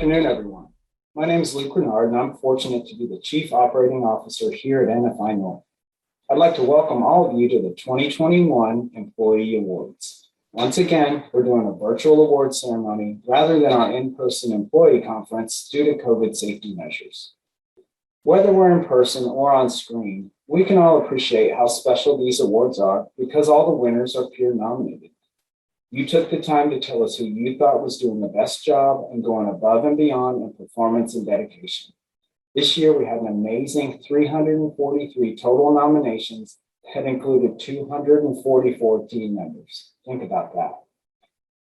afternoon, everyone. My name is Luke Renard, and I'm fortunate to be the Chief Operating Officer here at NFI North. I'd like to welcome all of you to the 2021 Employee Awards. Once again, we're doing a virtual award ceremony rather than our in-person employee conference due to COVID safety measures. Whether we're in person or on screen, we can all appreciate how special these awards are because all the winners are peer nominated. You took the time to tell us who you thought was doing the best job and going above and beyond in performance and dedication. This year, we had an amazing 343 total nominations that included 244 team members. Think about that.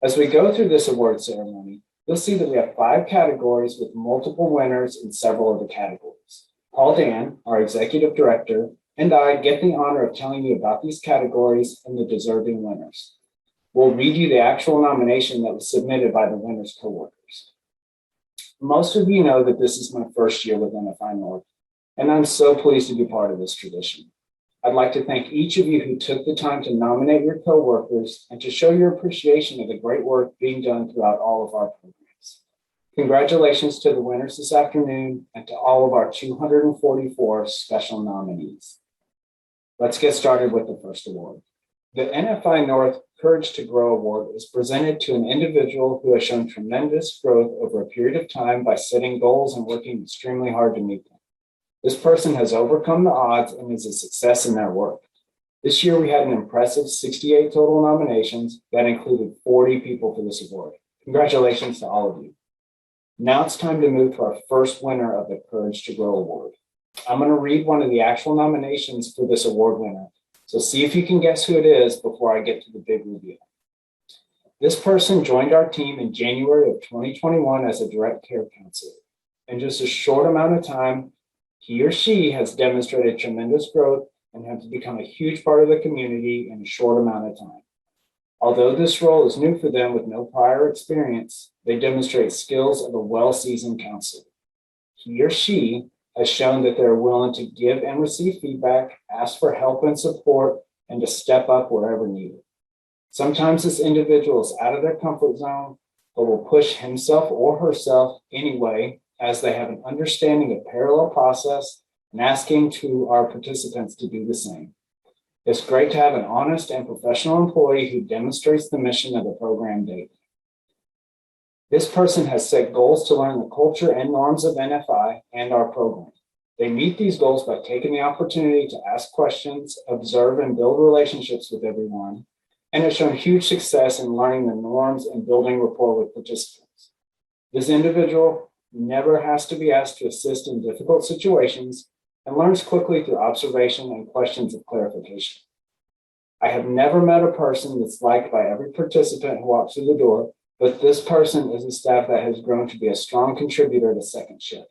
As we go through this award ceremony, you'll see that we have 5 categories with multiple winners in several of the categories. Paul Dan, our executive director, and I get the honor of telling you about these categories and the deserving winners. We'll read you the actual nomination that was submitted by the winner's coworkers. Most of you know that this is my first year with NFI North, and I'm so pleased to be part of this tradition. I'd like to thank each of you who took the time to nominate your coworkers and to show your appreciation of the great work being done throughout all of our programs. Congratulations to the winners this afternoon and to all of our 244 special nominees. Let's get started with the first award. The NFI North Courage to Grow Award is presented to an individual who has shown tremendous growth over a period of time by setting goals and working extremely hard to meet them. This person has overcome the odds and is a success in their work. This year, we had an impressive 68 total nominations that included 40 people for this award. Congratulations to all of you. Now it's time to move to our first winner of the Courage to Grow Award. I'm going to read one of the actual nominations for this award winner. So see if you can guess who it is before I get to the big reveal. This person joined our team in January of 2021 as a direct care counselor. In just a short amount of time, he or she has demonstrated tremendous growth and has become a huge part of the community in a short amount of time. Although this role is new for them with no prior experience, they demonstrate skills of a well-seasoned counselor. He or she has shown that they're willing to give and receive feedback, ask for help and support, and to step up wherever needed. Sometimes this individual is out of their comfort zone, but will push himself or herself anyway, as they have an understanding of parallel process and asking to our participants to do the same. It's great to have an honest and professional employee who demonstrates the mission of the program daily. This person has set goals to learn the culture and norms of NFI and our program. They meet these goals by taking the opportunity to ask questions, observe, and build relationships with everyone, and has shown huge success in learning the norms and building rapport with participants. This individual never has to be asked to assist in difficult situations and learns quickly through observation and questions of clarification. I have never met a person that's liked by every participant who walks through the door, but this person is a staff that has grown to be a strong contributor to second shift.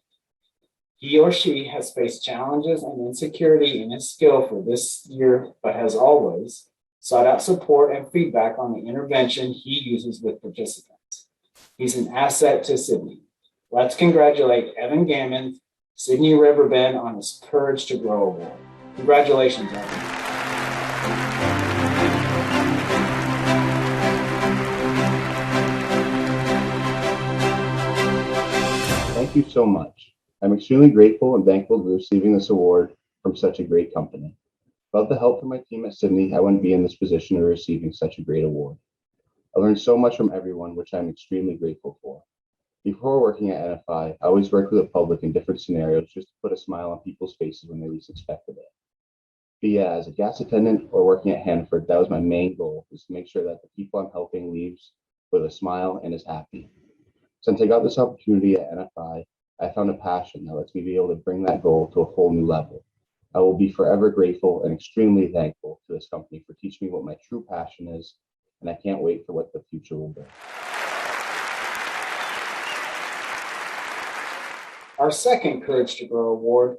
He or she has faced challenges and insecurity in his skill for this year, but has always sought out support and feedback on the intervention he uses with participants. He's an asset to Sydney. Let's congratulate Evan Gammon, Sydney Riverbend, on his Courage to Grow Award. Congratulations, Evan. Thank you so much. I'm extremely grateful and thankful to be receiving this award from such a great company. Without the help from my team at Sydney, I wouldn't be in this position of receiving such a great award. I learned so much from everyone, which I'm extremely grateful for. Before working at NFI, I always worked with the public in different scenarios just to put a smile on people's faces when they least expected it. But yeah, as a gas attendant or working at Hanford, that was my main goal, was to make sure that the people I'm helping leaves with a smile and is happy. Since I got this opportunity at NFI, I found a passion that lets me be able to bring that goal to a whole new level. I will be forever grateful and extremely thankful to this company for teaching me what my true passion is, and I can't wait for what the future will bring. Our second Courage to Grow Award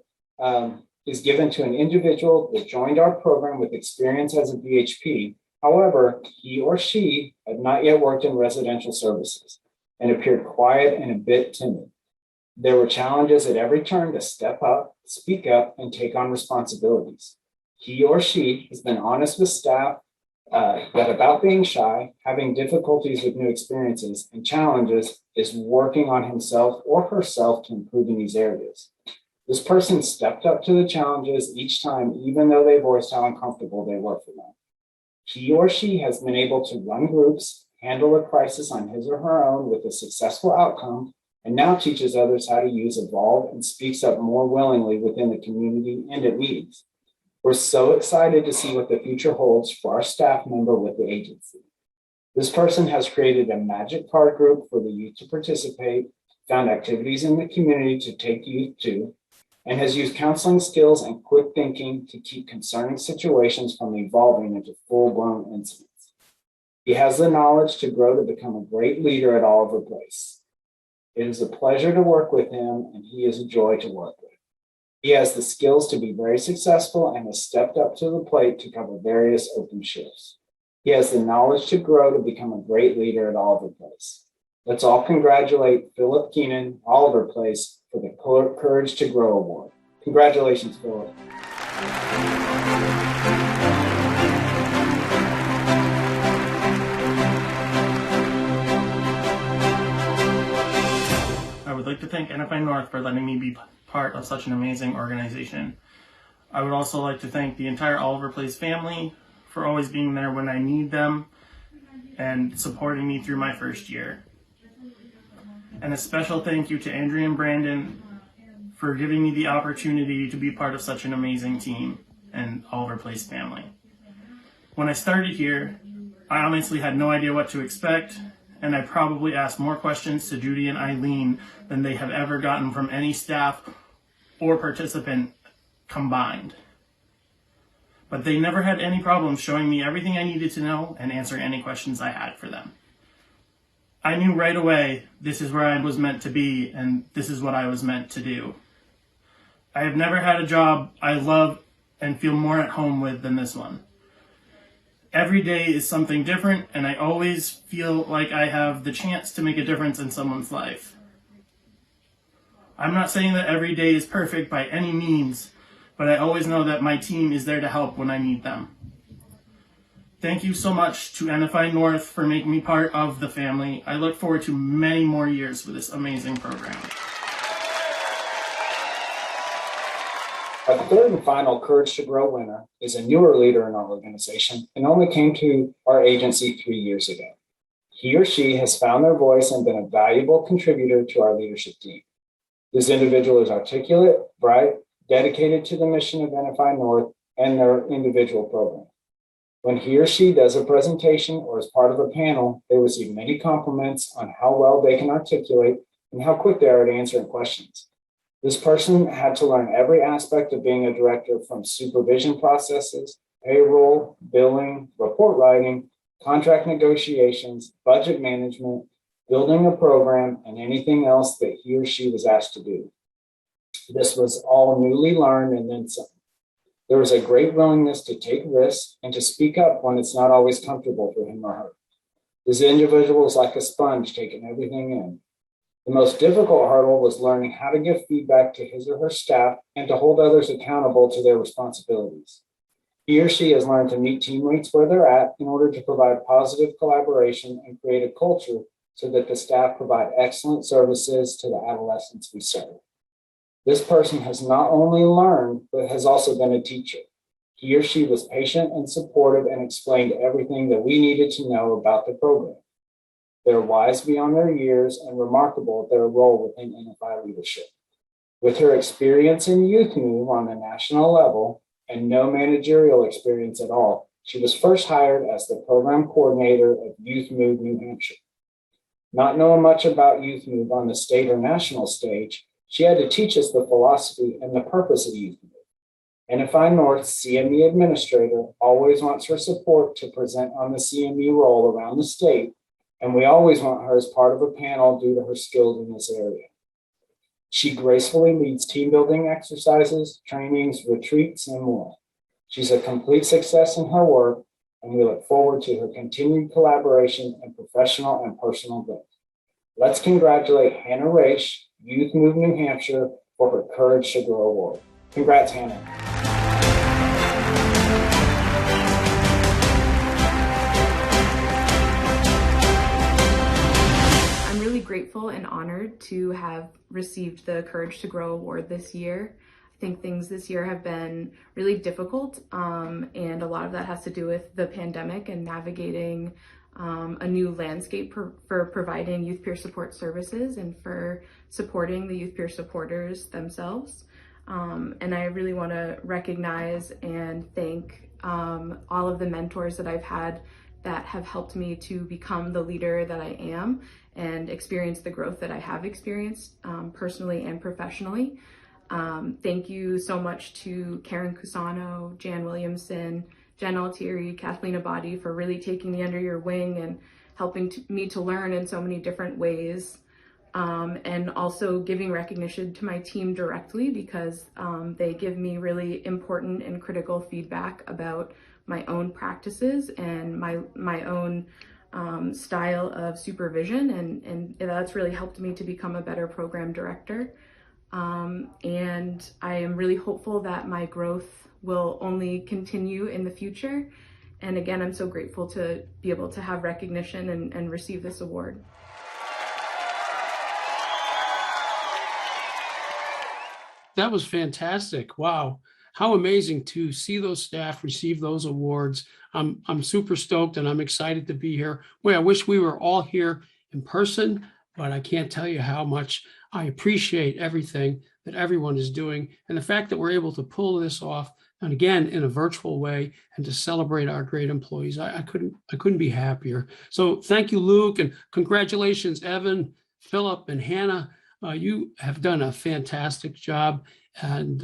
is given to an individual that joined our program with experience as a VHP. However, he or she had not yet worked in residential services and appeared quiet and a bit timid. There were challenges at every turn to step up, speak up, and take on responsibilities. He or she has been honest with staff that about being shy, having difficulties with new experiences and challenges, is working on himself or herself to improve in these areas. This person stepped up to the challenges each time, even though they voiced how uncomfortable they were for them. He or she has been able to run groups, handle a crisis on his or her own with a successful outcome, and now teaches others how to use Evolve and speaks up more willingly within the community and at meetings. We're so excited to see what the future holds for our staff member with the agency. This person has created a magic card group for the youth to participate, found activities in the community to take youth to, and has used counseling skills and quick thinking to keep concerning situations from evolving into full-blown incidents. He has the knowledge to grow to become a great leader at Oliver Place. It is a pleasure to work with him, and he is a joy to work with. He has the skills to be very successful and has stepped up to the plate to cover various open shifts. He has the knowledge to grow to become a great leader at Oliver Place. Let's all congratulate Philip Keenan, Oliver Place, for the Courage to Grow Award. Congratulations, Philip. I would like to thank NFI North for letting me be part of such an amazing organization. I would also like to thank the entire Oliver Place family for always being there when I need them and supporting me through my first year. And a special thank you to Andrea and Brandon for giving me the opportunity to be part of such an amazing team and Oliver Place family. When I started here, I honestly had no idea what to expect, and I probably asked more questions to Judy and Eileen than they have ever gotten from any staff or participant combined. But they never had any problems showing me everything I needed to know and answering any questions I had for them. I knew right away this is where I was meant to be and this is what I was meant to do. I have never had a job I love and feel more at home with than this one. Every day is something different, and I always feel like I have the chance to make a difference in someone's life. I'm not saying that every day is perfect by any means, but I always know that my team is there to help when I need them. Thank you so much to NFI North for making me part of the family. I look forward to many more years with this amazing program. Our third and final Courage to Grow winner is a newer leader in our organization and only came to our agency 3 years ago. He or she has found their voice and been a valuable contributor to our leadership team. This individual is articulate, bright, dedicated to the mission of NFI North and their individual program. When he or she does a presentation or is part of a panel, they receive many compliments on how well they can articulate and how quick they are at answering questions. This person had to learn every aspect of being a director, from supervision processes, payroll, billing, report writing, contract negotiations, budget management, building a program, and anything else that he or she was asked to do. This was all newly learned and then some. There was a great willingness to take risks and to speak up when it's not always comfortable for him or her. This individual is like a sponge taking everything in. The most difficult hurdle was learning how to give feedback to his or her staff and to hold others accountable to their responsibilities. He or she has learned to meet teammates where they're at in order to provide positive collaboration and create a culture so that the staff provide excellent services to the adolescents we serve. This person has not only learned, but has also been a teacher. He or she was patient and supportive and explained everything that we needed to know about the program. They're wise beyond their years and remarkable at their role within NFI leadership. With her experience in youth move on the national level and no managerial experience at all, she was first hired as the program coordinator of Youth Move New Hampshire. Not knowing much about Youth Move on the state or national stage, she had to teach us the philosophy and the purpose of Youth Move. NFI North's CME administrator always wants her support to present on the CME role around the state, and we always want her as part of a panel due to her skills in this area. She gracefully leads team building exercises, trainings, retreats, and more. She's a complete success in her work, and we look forward to her continued collaboration and professional and personal growth. Let's congratulate Hannah Raish, Youth Move New Hampshire, for her Courage to Grow Award. Congrats, Hannah. I'm I'm really grateful and honored to have received the Courage to Grow award this year. I think things this year have been really difficult, and a lot of that has to do with the pandemic and navigating a new landscape for providing youth peer support services and for supporting the youth peer supporters themselves. And I really want to recognize and thank all of the mentors that I've had that have helped me to become the leader that I am and experience the growth that I have experienced personally and professionally. Thank you so much to Karen Cusano, Jan Williamson, Jen Altieri, Kathleen Abadi for really taking me under your wing and helping me to learn in so many different ways. And also giving recognition to my team directly because they give me really important and critical feedback about my own practices and my own style of supervision, and that's really helped me to become a better program director. And I am really hopeful that my growth will only continue in the future. And again, I'm so grateful to be able to have recognition and receive this award. That was fantastic. Wow. How amazing to see those staff receive those awards. I'm super stoked and I'm excited to be here. Boy, I wish we were all here in person, but I can't tell you how much I appreciate everything that everyone is doing and the fact that we're able to pull this off, and again, in a virtual way, and to celebrate our great employees. I couldn't be happier. So thank you, Luke, and congratulations, Evan, Philip, and Hannah. You have done a fantastic job. And,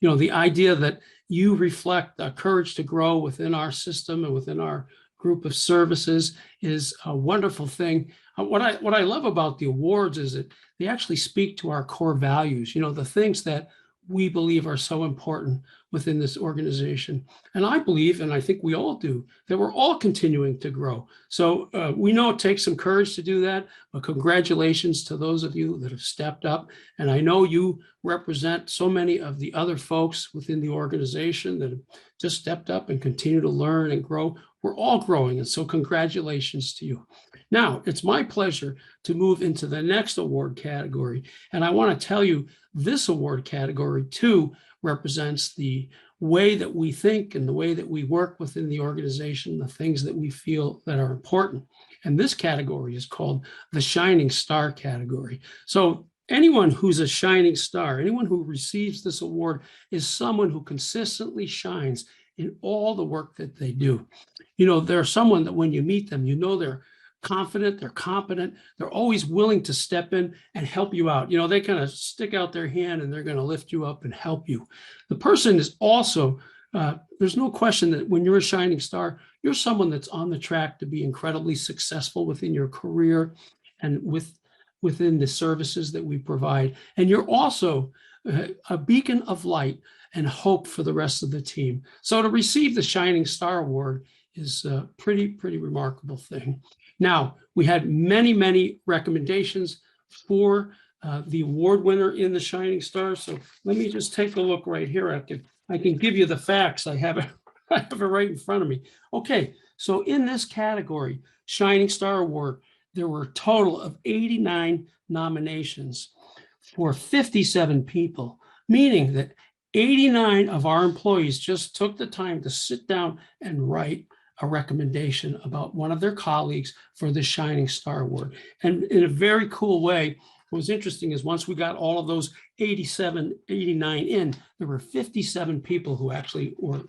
the idea that you reflect courage to grow within our system and within our group of services is a wonderful thing. What I love about the awards is that they actually speak to our core values, the things that we believe are so important within this organization. And I believe, and I think we all do, that we're all continuing to grow. So we know it takes some courage to do that, but congratulations to those of you that have stepped up. And I know you represent so many of the other folks within the organization that have just stepped up and continue to learn and grow. We're all growing, and so congratulations to you. Now, it's my pleasure to move into the next award category. And I want to tell you, this award category too represents the way that we think and the way that we work within the organization, the things that we feel that are important. And this category is called the Shining Star category. So anyone who's a shining star, anyone who receives this award is someone who consistently shines in all the work that they do. They're someone that when you meet them, they're confident, they're competent, they're always willing to step in and help you out. They kind of stick out their hand and they're going to lift you up and help you. The person is also, there's no question that when you're a shining star, you're someone that's on the track to be incredibly successful within your career and within the services that we provide. And you're also a beacon of light and hope for the rest of the team. So to receive the Shining Star Award is a pretty remarkable thing. Now, we had many recommendations for the award winner in the Shining Star. So let me just take a look right here. I can give you the facts. I have it right in front of me. Okay, so in this category, Shining Star Award, there were a total of 89 nominations for 57 people, meaning that 89 of our employees just took the time to sit down and write a recommendation about one of their colleagues for the Shining Star Award. And in a very cool way, what was interesting is once we got all of those 89 in, there were 57 people who actually were,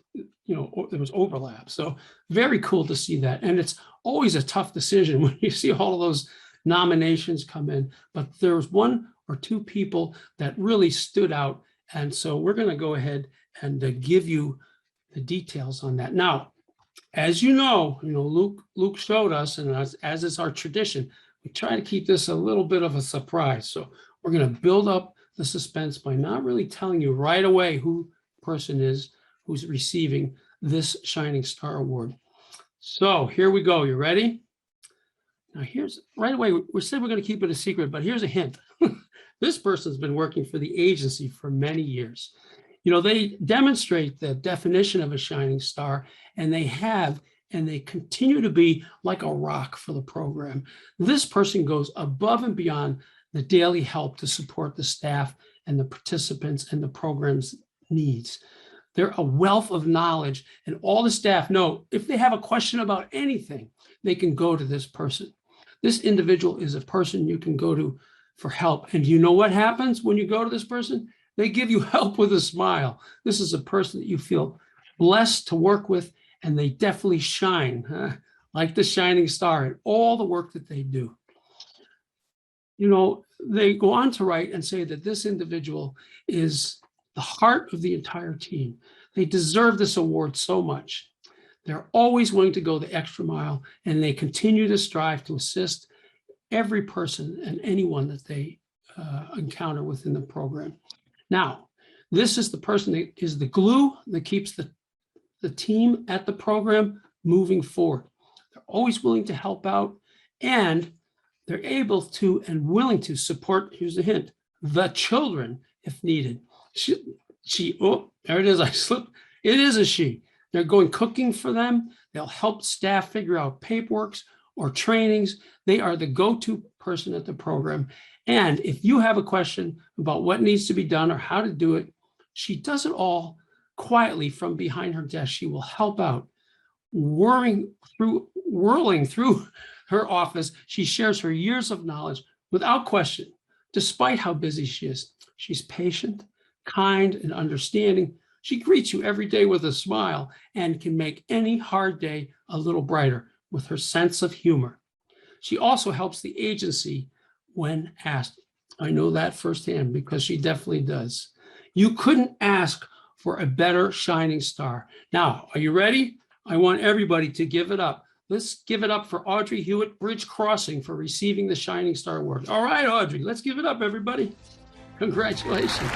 there was overlap. So very cool to see that. And it's always a tough decision when you see all of those nominations come in, but there was one or two people that really stood out. And so we're going to go ahead and give you the details on that. Now, as you know, Luke showed us, and as is our tradition, we try to keep this a little bit of a surprise. So we're going to build up the suspense by not really telling you right away who the person is who's receiving this Shining Star Award. So here we go. You ready? Now here's right away. We said we're going to keep it a secret, but here's a hint. This person's been working for the agency for many years. They demonstrate the definition of a shining star, and they have and they continue to be like a rock for the program. This person goes above and beyond the daily help to support the staff and the participants and the program's needs. They're a wealth of knowledge, and all the staff know if they have a question about anything, they can go to this person. This individual is a person you can go to for help. And you know what happens when you go to this person? They give you help with a smile. This is a person that you feel blessed to work with, and they definitely shine like the shining star in all the work that they do. You know, they go on to write and say that this individual is the heart of the entire team. They deserve this award so much. They're always willing to go the extra mile, and they continue to strive to assist every person and anyone that they encounter within the program. Now, this is the person that is the glue that keeps the team at the program moving forward. They're always willing to help out, and they're able to and willing to support, here's the hint, the children if needed. Oh, there it is, I slipped. It is a she. They're going cooking for them. They'll help staff figure out paperwork or trainings. They are the go-to person at the program. And if you have a question about what needs to be done or how to do it, she does it all quietly from behind her desk. She will help out, whirling through her office. She shares her years of knowledge without question, despite how busy she is. She's patient, kind, and understanding. She greets you every day with a smile and can make any hard day a little brighter with her sense of humor. She also helps the agency when asked. I know that firsthand because she definitely does. You couldn't ask for a better shining star. Now, are you ready? I want everybody to give it up. Let's give it up for Audrey Hewitt, Bridge Crossing, for receiving the Shining Star Award. All right, Audrey, let's give it up, everybody. Congratulations.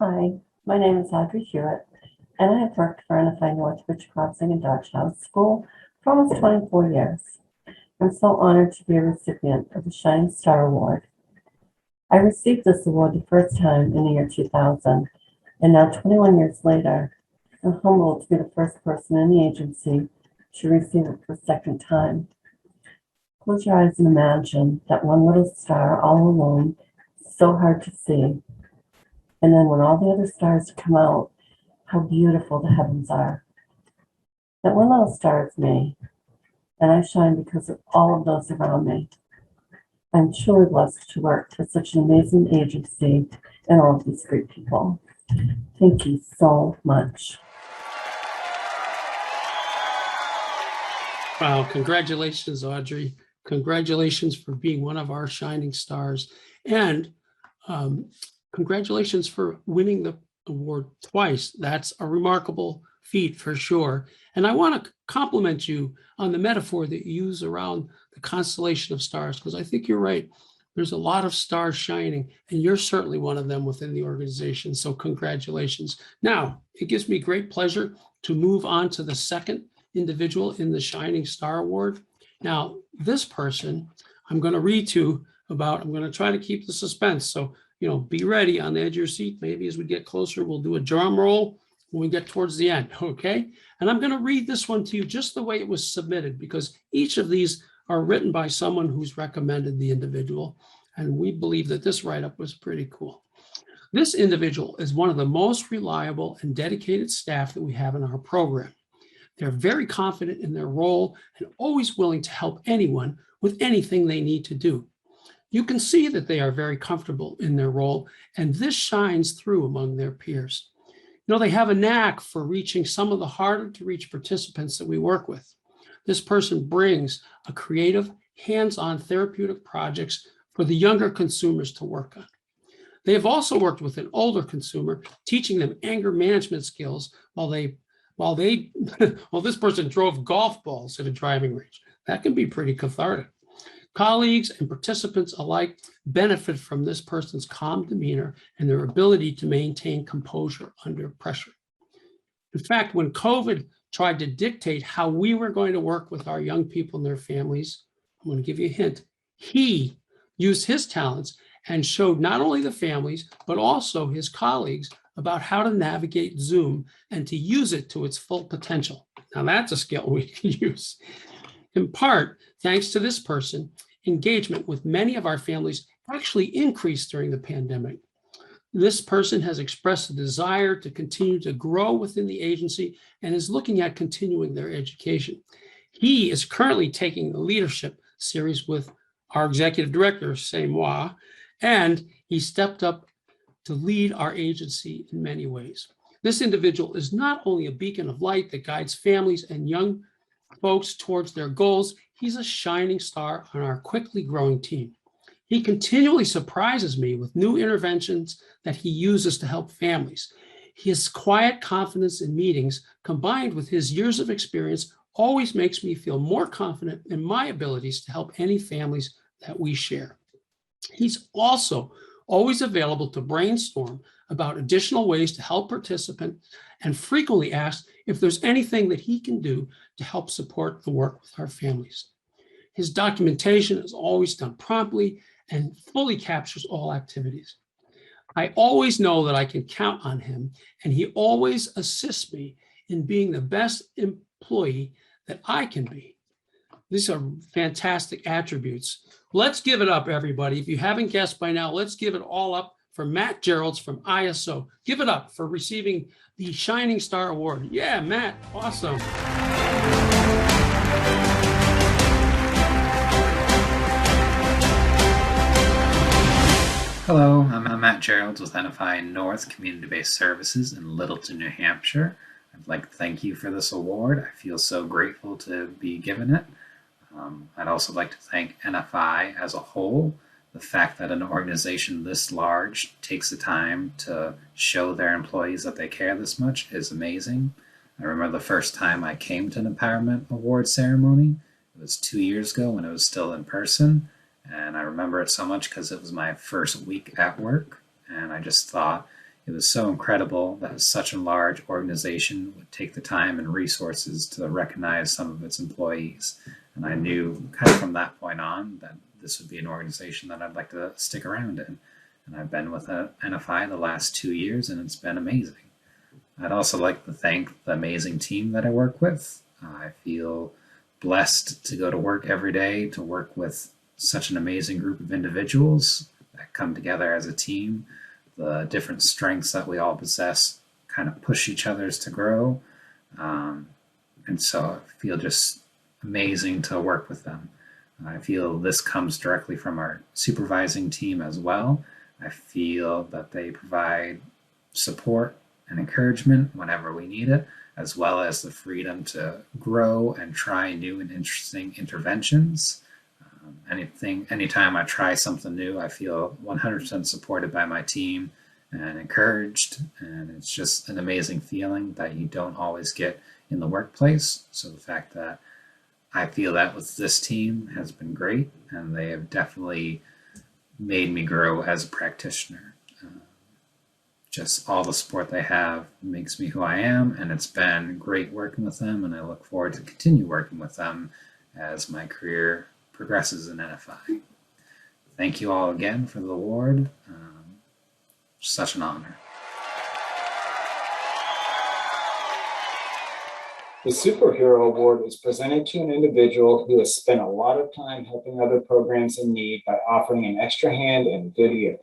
Hi, my name is Audrey Hewitt, and I have worked for NFI North, Bridge Crossing and Dodge House School for almost 24 years. I'm so honored to be a recipient of the Shining Star Award. I received this award the first time in the year 2000, and now 21 years later, I'm humbled to be the first person in the agency to receive it for the second time. Close your eyes and imagine that one little star all alone, so hard to see. And then when all the other stars come out, how beautiful the heavens are. That one little star is me, and I shine because of all of those around me. I'm truly blessed to work for such an amazing agency and all of these great people. Thank you so much. Wow, congratulations, Audrey. Congratulations for being one of our shining stars. And congratulations for winning the award twice. That's a remarkable feat for sure. And I want to compliment you on the metaphor that you use around the constellation of stars, because I think you're right. There's a lot of stars shining, and you're certainly one of them within the organization. So congratulations. Now, it gives me great pleasure to move on to the second individual in the Shining Star Award. Now, this person I'm going to read to about, I'm going to try to keep the suspense. So, you know, be ready on the edge of your seat. Maybe as we get closer, we'll do a drum roll when we get towards the end, okay? And I'm going to read this one to you just the way it was submitted, because each of these are written by someone who's recommended the individual. And we believe that this write-up was pretty cool. This individual is one of the most reliable and dedicated staff that we have in our program. They're very confident in their role and always willing to help anyone with anything they need to do. You can see that they are very comfortable in their role, and this shines through among their peers. You know, they have a knack for reaching some of the harder to reach participants that we work with. This person brings a creative, hands-on therapeutic projects for the younger consumers to work on. They have also worked with an older consumer, teaching them anger management skills while this person drove golf balls at a driving range. That can be pretty cathartic. Colleagues and participants alike benefit from this person's calm demeanor and their ability to maintain composure under pressure. In fact, when COVID tried to dictate how we were going to work with our young people and their families, I'm going to give you a hint. He used his talents and showed not only the families, but also his colleagues about how to navigate Zoom and to use it to its full potential. Now that's a skill we can use. In part, thanks to this person, engagement with many of our families actually increased during the pandemic. This person has expressed a desire to continue to grow within the agency and is looking at continuing their education. He is currently taking the leadership series with our executive director, c'est moi, and he stepped up to lead our agency in many ways. This individual is not only a beacon of light that guides families and young folks towards their goals, he's a shining star on our quickly growing team. He continually surprises me with new interventions that he uses to help families. His quiet confidence in meetings, combined with his years of experience, always makes me feel more confident in my abilities to help any families that we share. He's also always available to brainstorm about additional ways to help participants and frequently asks if there's anything that he can do to help support the work with our families. His documentation is always done promptly and fully captures all activities. I always know that I can count on him, and he always assists me in being the best employee that I can be. These are fantastic attributes. Let's give it up, everybody. If you haven't guessed by now, let's give it all up for Matt Geralds from ISO. Give it up for receiving the Shining Star Award. Yeah, Matt, awesome. Hello, I'm Matt Geralds with NFI North Community-Based Services in Littleton, New Hampshire. I'd like to thank you for this award. I feel so grateful to be given it. I'd also like to thank NFI as a whole. The fact that an organization this large takes the time to show their employees that they care this much is amazing. I remember the first time I came to an Empowerment Award ceremony. It was 2 years ago when it was still in person. And I remember it so much because it was my first week at work. And I just thought it was so incredible that such a large organization would take the time and resources to recognize some of its employees. And I knew kind of from that point on that this would be an organization that I'd like to stick around in. And I've been with NFI the last 2 years, and it's been amazing. I'd also like to thank the amazing team that I work with. I feel blessed to go to work every day, to work with such an amazing group of individuals that come together as a team. The different strengths that we all possess kind of push each other's to grow. And so I feel just amazing to work with them. I feel this comes directly from our supervising team as well. I feel that they provide support and encouragement whenever we need it, as well as the freedom to grow and try new and interesting interventions. Anytime I try something new, I feel 100% supported by my team and encouraged. And it's just an amazing feeling that you don't always get in the workplace. So the fact that I feel that with this team has been great, and they have definitely made me grow as a practitioner. Just all the support they have makes me who I am, and it's been great working with them, and I look forward to continue working with them as my career progresses in NFI. Thank you all again for the award. Such an honor. The Superhero Award is presented to an individual who has spent a lot of time helping other programs in need by offering an extra hand and a good ear.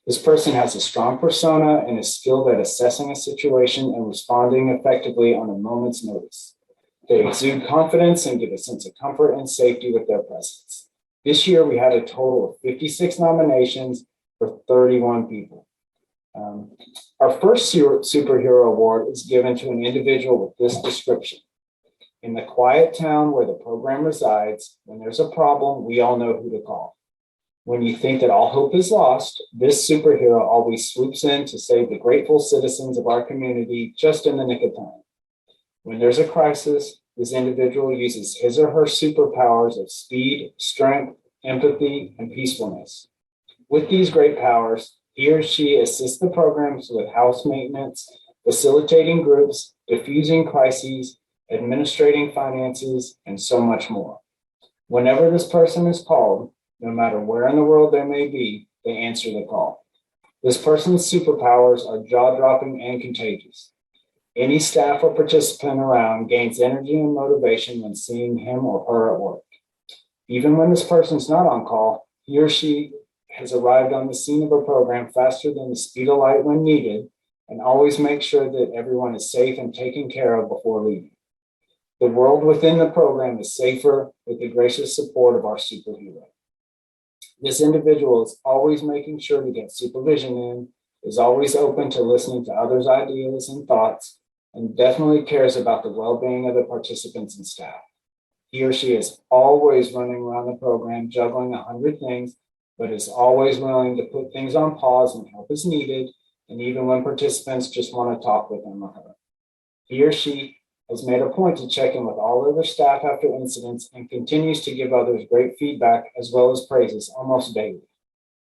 This person has a strong persona and is skilled at assessing a situation and responding effectively on a moment's notice. They exude confidence and give a sense of comfort and safety with their presence. This year, we had a total of 56 nominations for 31 people. Our first Superhero Award is given to an individual with this description. In the quiet town where the program resides, when there's a problem, we all know who to call. When you think that all hope is lost, this superhero always swoops in to save the grateful citizens of our community just in the nick of time. When there's a crisis, this individual uses his or her superpowers of speed, strength, empathy, and peacefulness. With these great powers, he or she assists the programs with house maintenance, facilitating groups, diffusing crises, administrating finances, and so much more. Whenever this person is called, no matter where in the world they may be, they answer the call. This person's superpowers are jaw-dropping and contagious. Any staff or participant around gains energy and motivation when seeing him or her at work. Even when this person's not on call, he or she has arrived on the scene of a program faster than the speed of light when needed, and always makes sure that everyone is safe and taken care of before leaving. The world within the program is safer with the gracious support of our superhero. This individual is always making sure to get supervision in, is always open to listening to others' ideas and thoughts, and definitely cares about the well-being of the participants and staff. He or she is always running around the program, juggling 100 things, but is always willing to put things on pause when help is needed, and even when participants just want to talk with him or her. He or she has made a point to check in with all other staff after incidents and continues to give others great feedback as well as praises almost daily.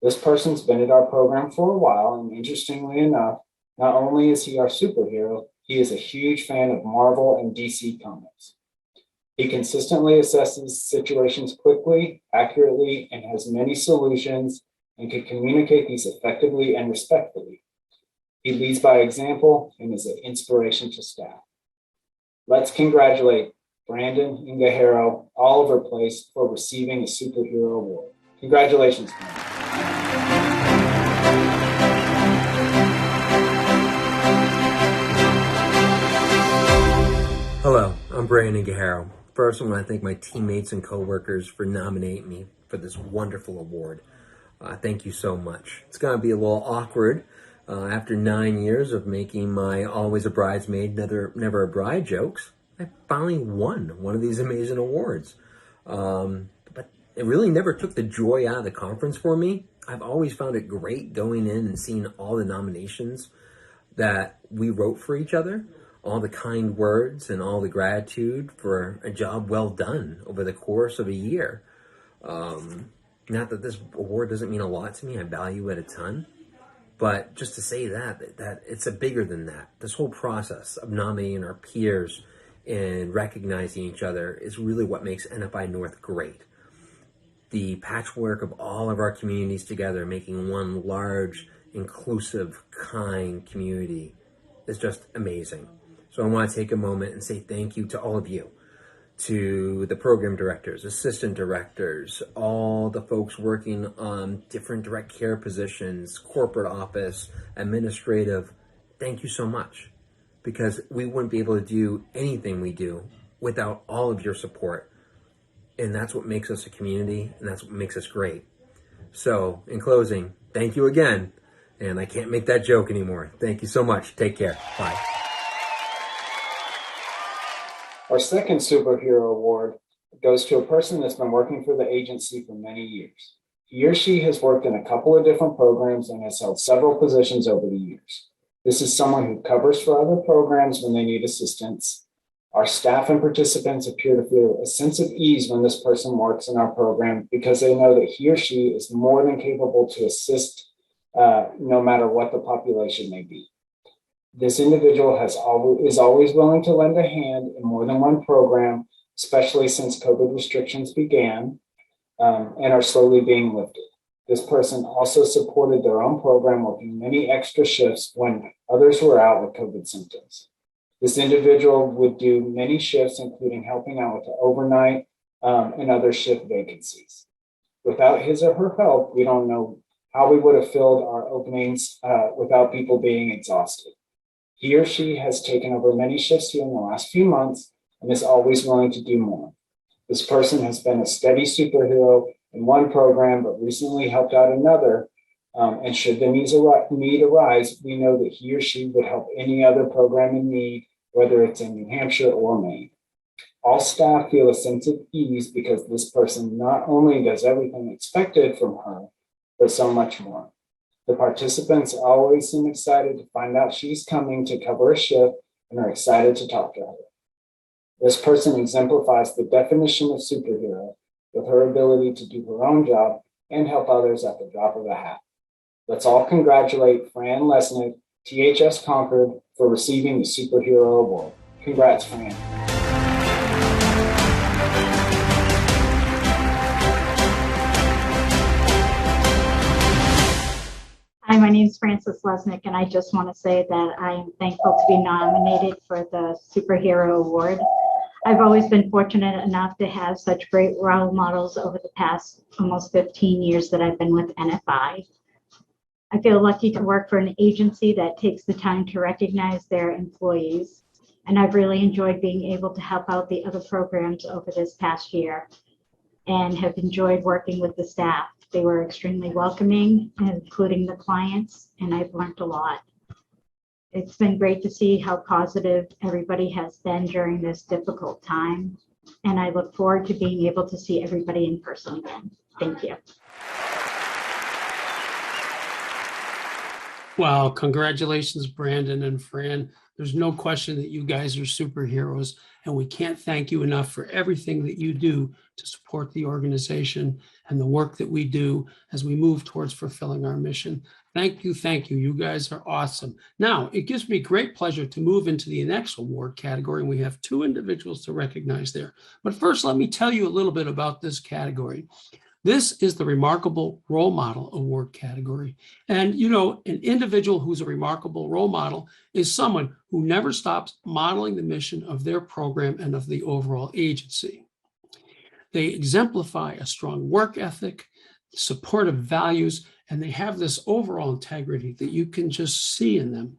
This person's been at our program for a while, and interestingly enough, not only is he our superhero, he is a huge fan of Marvel and DC comics. He consistently assesses situations quickly, accurately, and has many solutions and can communicate these effectively and respectfully. He leads by example and is an inspiration to staff. Let's congratulate Brandon Ingahero, Oliver Place, for receiving a Superhero Award. Congratulations, Brandon. Hello, I'm Brandon Ingahero. First, I want to thank my teammates and coworkers for nominating me for this wonderful award. Thank you so much. It's going to be a little awkward after 9 years of making my always a bridesmaid, never a bride jokes. I finally won one of these amazing awards. But it really never took the joy out of the conference for me. I've always found it great going in and seeing all the nominations that we wrote for each other, all the kind words and all the gratitude for a job well done over the course of a year. Not that this award doesn't mean a lot to me. I value it a ton. But just to say that it's a bigger than that. This whole process of nominating our peers and recognizing each other is really what makes NFI North great. The patchwork of all of our communities together, making one large, inclusive, kind community is just amazing. So I want to take a moment and say thank you to all of you, to the program directors, assistant directors, all the folks working on different direct care positions, corporate office, administrative. Thank you so much, because we wouldn't be able to do anything we do without all of your support. And that's what makes us a community, and that's what makes us great. So in closing, thank you again. And I can't make that joke anymore. Thank you so much. Take care. Bye. Our second Superhero Award goes to a person that's been working for the agency for many years. He or she has worked in a couple of different programs and has held several positions over the years. This is someone who covers for other programs when they need assistance. Our staff and participants appear to feel a sense of ease when this person works in our program because they know that he or she is more than capable to assist no matter what the population may be. This individual is always willing to lend a hand in more than one program, especially since COVID restrictions began and are slowly being lifted. This person also supported their own program, working many extra shifts when others were out with COVID symptoms. This individual would do many shifts, including helping out with the overnight and other shift vacancies. Without his or her help, we don't know how we would have filled our openings without people being exhausted. He or she has taken over many shifts here in the last few months and is always willing to do more. This person has been a steady superhero in one program, but recently helped out another. And should the need arise, we know that he or she would help any other program in need, whether it's in New Hampshire or Maine. All staff feel a sense of ease because this person not only does everything expected from her, but so much more. The participants always seem excited to find out she's coming to cover a shift and are excited to talk to her. This person exemplifies the definition of superhero with her ability to do her own job and help others at the drop of a hat. Let's all congratulate Fran Lesnick, THS Concord, for receiving the Superhero Award. Congrats, Fran. Hi, my name is Frances Lesnick, and I just want to say that I am thankful to be nominated for the Superhero Award. I've always been fortunate enough to have such great role models over the past almost 15 years that I've been with NFI. I feel lucky to work for an agency that takes the time to recognize their employees, and I've really enjoyed being able to help out the other programs over this past year and have enjoyed working with the staff. They were extremely welcoming, including the clients, and I've learned a lot. It's been great to see how positive everybody has been during this difficult time, and I look forward to being able to see everybody in person again. Thank you. Wow, congratulations, Brandon and Fran. There's no question that you guys are superheroes, and we can't thank you enough for everything that you do to support the organization and the work that we do as we move towards fulfilling our mission. Thank you, thank you. You guys are awesome. Now, it gives me great pleasure to move into the next award category, and we have two individuals to recognize there. But first, let me tell you a little bit about this category. This is the Remarkable Role Model Award category. And, you know, an individual who's a remarkable role model is someone who never stops modeling the mission of their program and of the overall agency. They exemplify a strong work ethic, supportive values, and they have this overall integrity that you can just see in them.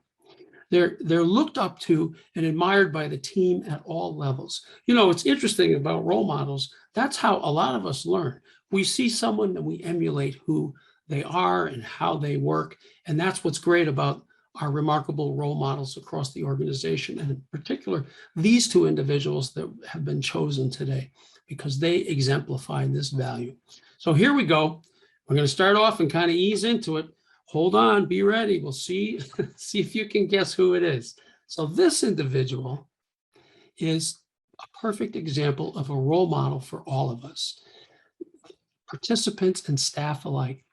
They're looked up to and admired by the team at all levels. You know, it's interesting about role models. That's how a lot of us learn. We see someone and we emulate who they are and how they work. And that's what's great about our remarkable role models across the organization, and in particular, these two individuals that have been chosen today, because they exemplify this value. So here we go. We're going to start off and kind of ease into it. Hold on, be ready. We'll see if you can guess who it is. So this individual is a perfect example of a role model for all of us, participants and staff alike.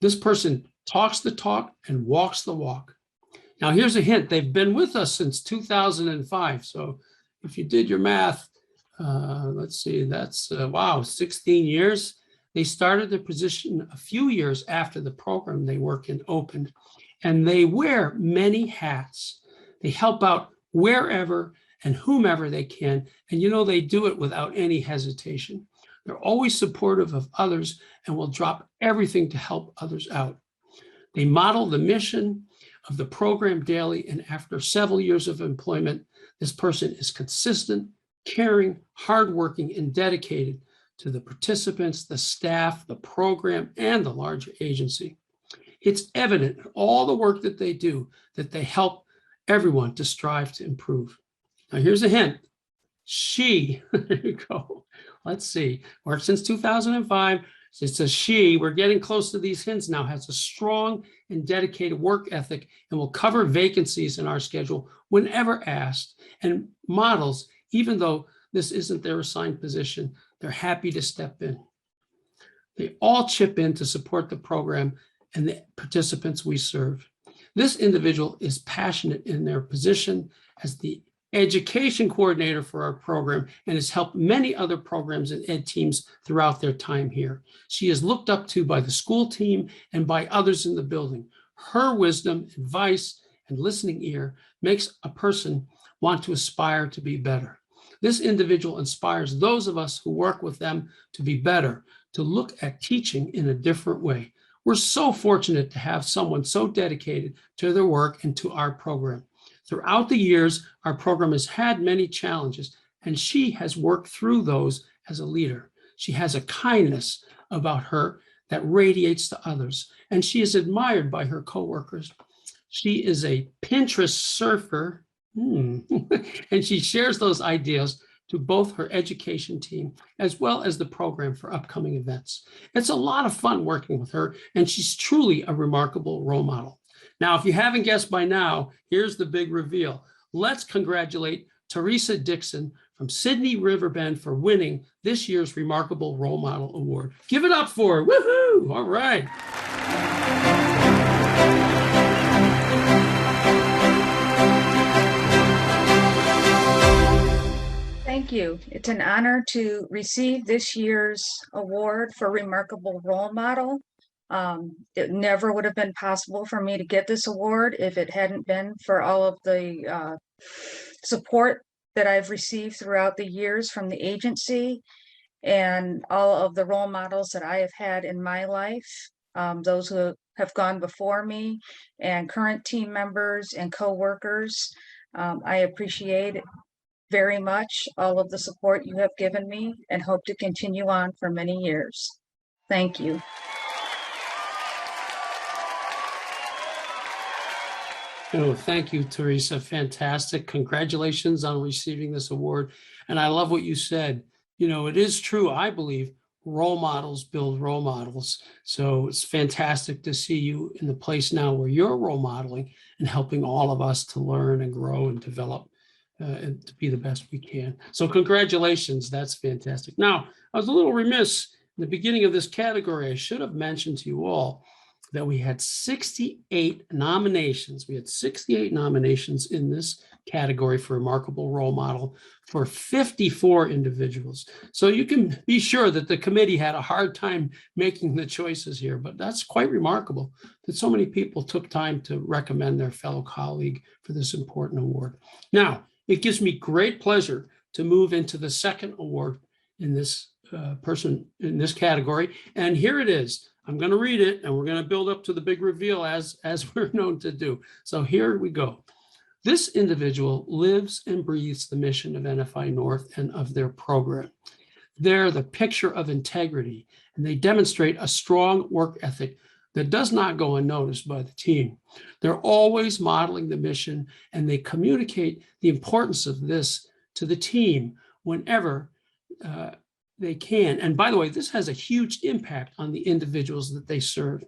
This person talks the talk and walks the walk. Now, here's a hint. They've been with us since 2005. So if you did your math, let's see, that's, wow, 16 years. They started their position a few years after the program they work in opened, and they wear many hats. They help out wherever and whomever they can. And, you know, they do it without any hesitation. They're always supportive of others and will drop everything to help others out. They model the mission of the program daily, and after several years of employment, this person is consistent, caring, hardworking, and dedicated to the participants, the staff, the program, and the larger agency. It's evident in all the work that they do that they help everyone to strive to improve. Now, here's a hint. She, there you go. Let's see, worked since 2005. It's a she. We're getting close to these hints now. Has a strong and dedicated work ethic and will cover vacancies in our schedule whenever asked, and models, even though this isn't their assigned position, they're happy to step in. They all chip in to support the program and the participants we serve. This individual is passionate in their position as the education coordinator for our program and has helped many other programs and ed teams throughout their time here. She is looked up to by the school team and by others in the building. Her wisdom, advice, and listening ear makes a person want to aspire to be better. This individual inspires those of us who work with them to be better, to look at teaching in a different way. We're so fortunate to have someone so dedicated to their work and to our program. Throughout the years, our program has had many challenges, and she has worked through those as a leader. She has a kindness about her that radiates to others, and she is admired by her coworkers. She is a Pinterest surfer, and she shares those ideas to both her education team as well as the program for upcoming events. It's a lot of fun working with her, and she's truly a remarkable role model. Now, if you haven't guessed by now, here's the big reveal. Let's congratulate Teresa Dixon from Sydney Riverbend for winning this year's Remarkable Role Model Award. Give it up for her. Woohoo! All right. Thank you. It's an honor to receive this year's award for Remarkable Role Model. It never would have been possible for me to get this award if it hadn't been for all of the support that I've received throughout the years from the agency and all of the role models that I have had in my life, those who have gone before me and current team members and coworkers. I appreciate it very much all of the support you have given me and hope to continue on for many years. Thank you. Oh, thank you, Teresa. Fantastic. Congratulations on receiving this award. And I love what you said. You know, it is true, I believe, role models build role models. So it's fantastic to see you in the place now where you're role modeling and helping all of us to learn and grow and develop and to be the best we can. So congratulations. That's fantastic. Now, I was a little remiss in the beginning of this category. I should have mentioned to you all that we had 68 nominations. We had 68 nominations in this category for remarkable role model for 54 individuals. So you can be sure that the committee had a hard time making the choices here, but that's quite remarkable that so many people took time to recommend their fellow colleague for this important award. Now, it gives me great pleasure to move into the second award in this person in this category. And here it is. I'm going to read it and we're going to build up to the big reveal as we're known to do. So here we go. This individual lives and breathes the mission of NFI North and of their program. They're the picture of integrity and they demonstrate a strong work ethic that does not go unnoticed by the team. They're always modeling the mission and they communicate the importance of this to the team whenever they can. And by the way, this has a huge impact on the individuals that they serve.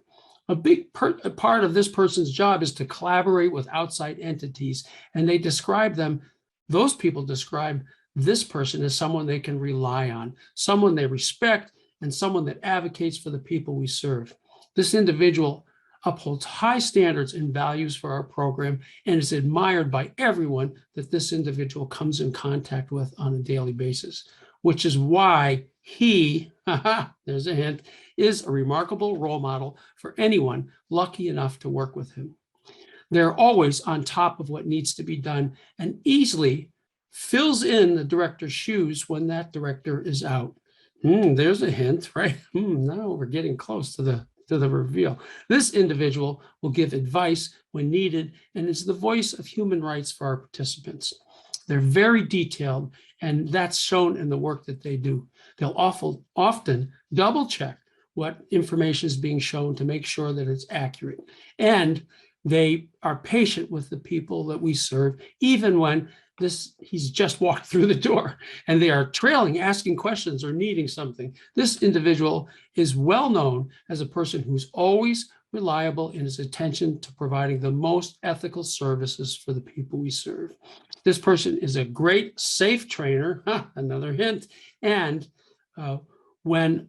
A big part of this person's job is to collaborate with outside entities, and they describe them, those people describe this person as someone they can rely on, someone they respect, and someone that advocates for the people we serve. This individual upholds high standards and values for our program and is admired by everyone that this individual comes in contact with on a daily basis, which is why he, there's a hint, is a remarkable role model for anyone lucky enough to work with him. They're always on top of what needs to be done and easily fills in the director's shoes when that director is out. There's a hint, right? Now we're getting close to the reveal. This individual will give advice when needed and is the voice of human rights for our participants. They're very detailed, and that's shown in the work that they do. They'll often double check what information is being shown to make sure that it's accurate. And they are patient with the people that we serve, even when he's just walked through the door and they are trailing, asking questions or needing something. This individual is well known as a person who's always reliable in his attention to providing the most ethical services for the people we serve. This person is a great safe trainer, another hint. And when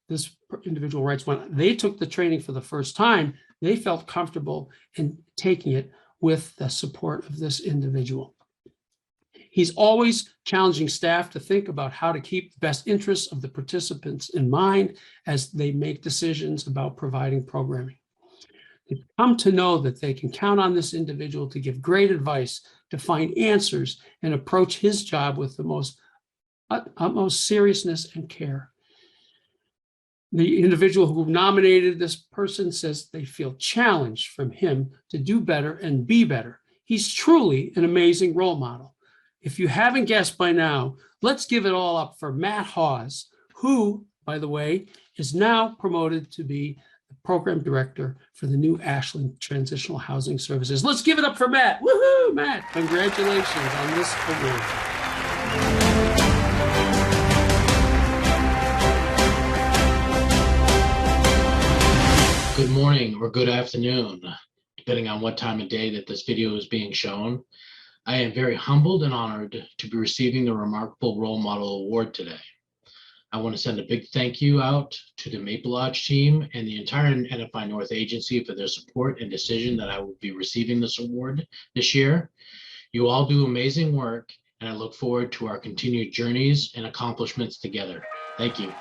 this individual writes, when they took the training for the first time, they felt comfortable in taking it with the support of this individual. He's always challenging staff to think about how to keep the best interests of the participants in mind as they make decisions about providing programming. They've come to know that they can count on this individual to give great advice, to find answers, and approach his job with the utmost seriousness and care. The individual who nominated this person says they feel challenged from him to do better and be better. He's truly an amazing role model. If you haven't guessed by now, let's give it all up for Matt Hawes, who, by the way, is now promoted to be the program director for the new Ashland Transitional Housing Services. Let's give it up for Matt. Woohoo, Matt. Congratulations on this award. Good morning or good afternoon, depending on what time of day that this video is being shown. I am very humbled and honored to be receiving the Remarkable Role Model Award today. I want to send a big thank you out to the Maple Lodge team and the entire NFI North agency for their support and decision that I will be receiving this award this year. You all do amazing work, and I look forward to our continued journeys and accomplishments together. Thank you.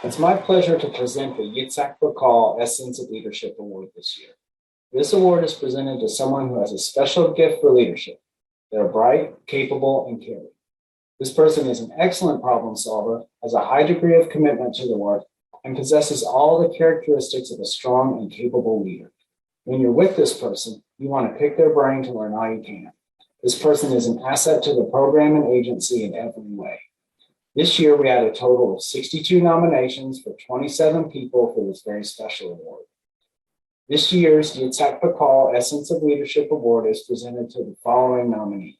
It's my pleasure to present the Yitzhak Bakal Essence of Leadership Award this year. This award is presented to someone who has a special gift for leadership. They're bright, capable, and caring. This person is an excellent problem solver, has a high degree of commitment to the work, and possesses all the characteristics of a strong and capable leader. When you're with this person, you want to pick their brain to learn all you can. This person is an asset to the program and agency in every way. This year, we had a total of 62 nominations for 27 people for this very special award. This year's Yitzhak Bakal Essence of Leadership Award is presented to the following nominee.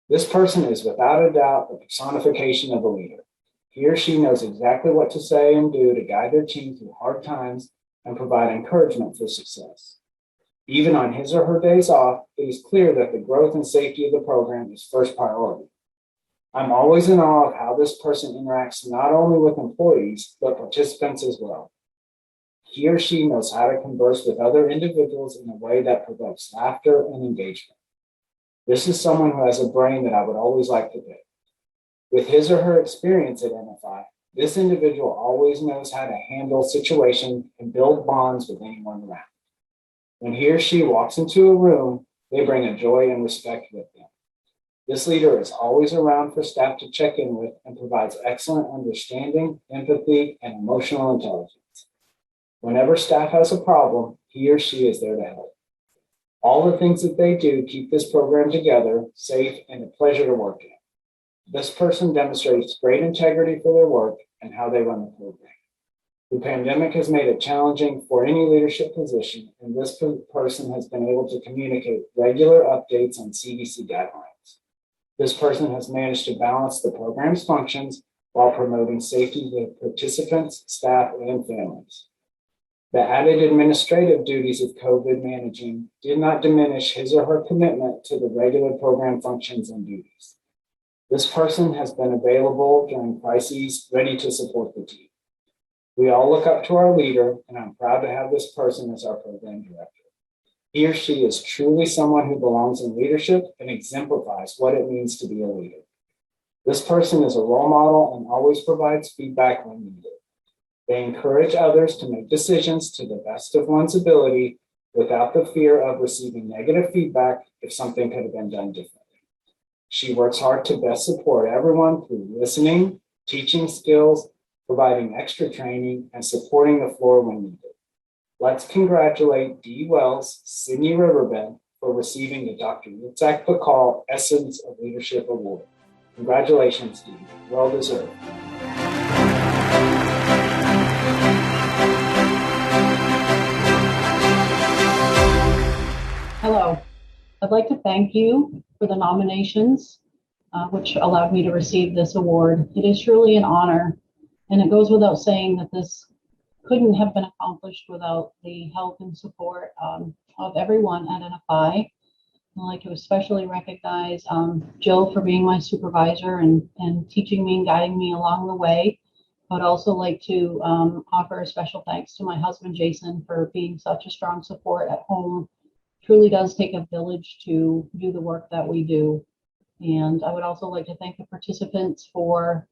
This person is without a doubt the personification of a leader. He or she knows exactly what to say and do to guide their team through hard times and provide encouragement for success. Even on his or her days off, it is clear that the growth and safety of the program is first priority. I'm always in awe of how this person interacts not only with employees, but participants as well. He or she knows how to converse with other individuals in a way that provokes laughter and engagement. This is someone who has a brain that I would always like to pick. With his or her experience at NFI, this individual always knows how to handle situations and build bonds with anyone around. When he or she walks into a room, they bring a joy and respect with them. This leader is always around for staff to check in with and provides excellent understanding, empathy, and emotional intelligence. Whenever staff has a problem, he or she is there to help. All the things that they do keep this program together, safe, and a pleasure to work in. This person demonstrates great integrity for their work and how they run the program. The pandemic has made it challenging for any leadership position, and this person has been able to communicate regular updates on CDC guidelines. This person has managed to balance the program's functions while promoting safety to participants, staff, and families. The added administrative duties of COVID managing did not diminish his or her commitment to the regular program functions and duties. This person has been available during crises, ready to support the team. We all look up to our leader, and I'm proud to have this person as our program director. He or she is truly someone who belongs in leadership and exemplifies what it means to be a leader. This person is a role model and always provides feedback when needed. They encourage others to make decisions to the best of one's ability without the fear of receiving negative feedback if something could have been done differently. She works hard to best support everyone through listening, teaching skills, providing extra training, and supporting the floor when needed. Let's congratulate Dee Wells, Sydney Riverbend, for receiving the Dr. Yitzhak Bakal Essence of Leadership Award. Congratulations, Dee. Well deserved. Hello. I'd like to thank you for the nominations, which allowed me to receive this award. It is truly an honor, and it goes without saying that this couldn't have been accomplished without the help and support of everyone at NFI. I'd like to especially recognize Jill for being my supervisor and teaching me and guiding me along the way. I'd also like to offer a special thanks to my husband, Jason, for being such a strong support at home. It truly does take a village to do the work that we do. And I would also like to thank the participants for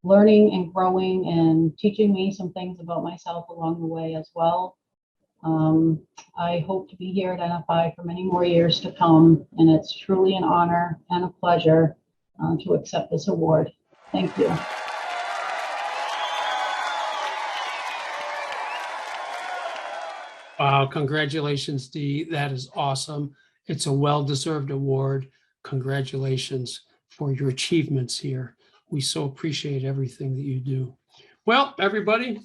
learning and growing and teaching me some things about myself along the way as well. I hope to be here at NFI for many more years to come, and it's truly an honor and a pleasure to accept this award. Thank you. Wow, congratulations, Dee. That is awesome. It's a well-deserved award. Congratulations for your achievements here. We so appreciate everything that you do. Well, everybody,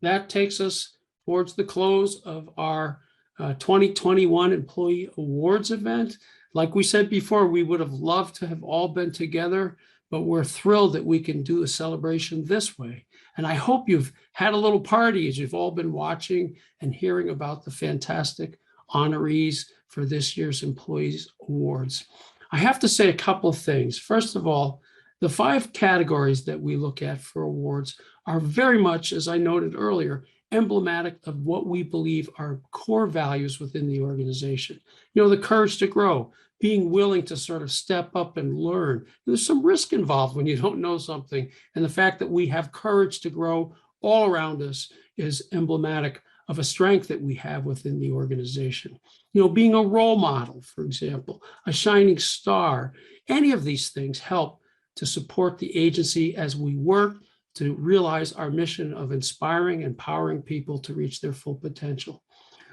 that takes us towards the close of our 2021 Employee Awards event. Like we said before, we would have loved to have all been together, but we're thrilled that we can do a celebration this way. And I hope you've had a little party as you've all been watching and hearing about the fantastic honorees for this year's Employees Awards. I have to say a couple of things. First of all, the 5 categories that we look at for awards are very much, as I noted earlier, emblematic of what we believe are core values within the organization. You know, the courage to grow, being willing to sort of step up and learn. There's some risk involved when you don't know something. And the fact that we have courage to grow all around us is emblematic of a strength that we have within the organization. You know, being a role model, for example, a shining star, any of these things help to support the agency as we work to realize our mission of inspiring and empowering people to reach their full potential.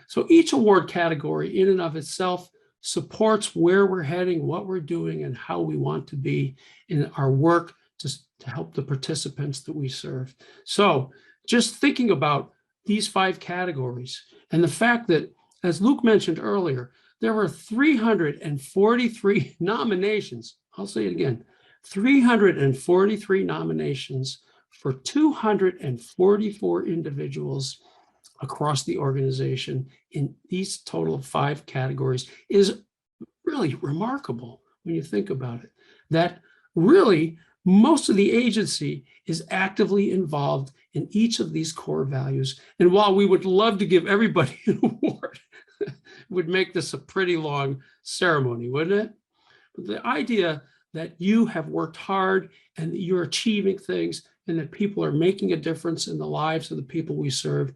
So each award category in and of itself supports where we're heading, what we're doing, and how we want to be in our work to help the participants that we serve. So just thinking about these 5 categories and the fact that, as Luke mentioned earlier, there were 343 nominations. I'll say it again, 343 nominations for 244 individuals across the organization in these total of 5 categories is really remarkable when you think about it. That really most of the agency is actively involved in each of these core values. And while we would love to give everybody an award, it would make this a pretty long ceremony, wouldn't it? But the idea that you have worked hard and that you're achieving things and that people are making a difference in the lives of the people we serve,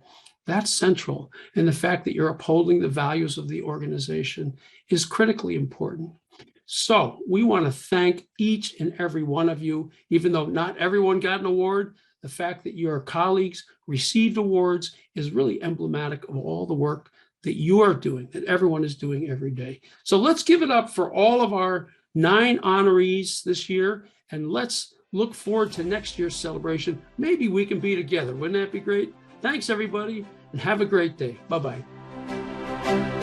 that's central. And the fact that you're upholding the values of the organization is critically important. So we want to thank each and every one of you, even though not everyone got an award. The fact that your colleagues received awards is really emblematic of all the work that you are doing, that everyone is doing every day. So let's give it up for all of our 9 honorees this year, and let's look forward to next year's celebration. Maybe we can be together. Wouldn't that be great? Thanks, everybody, and have a great day. Bye-bye.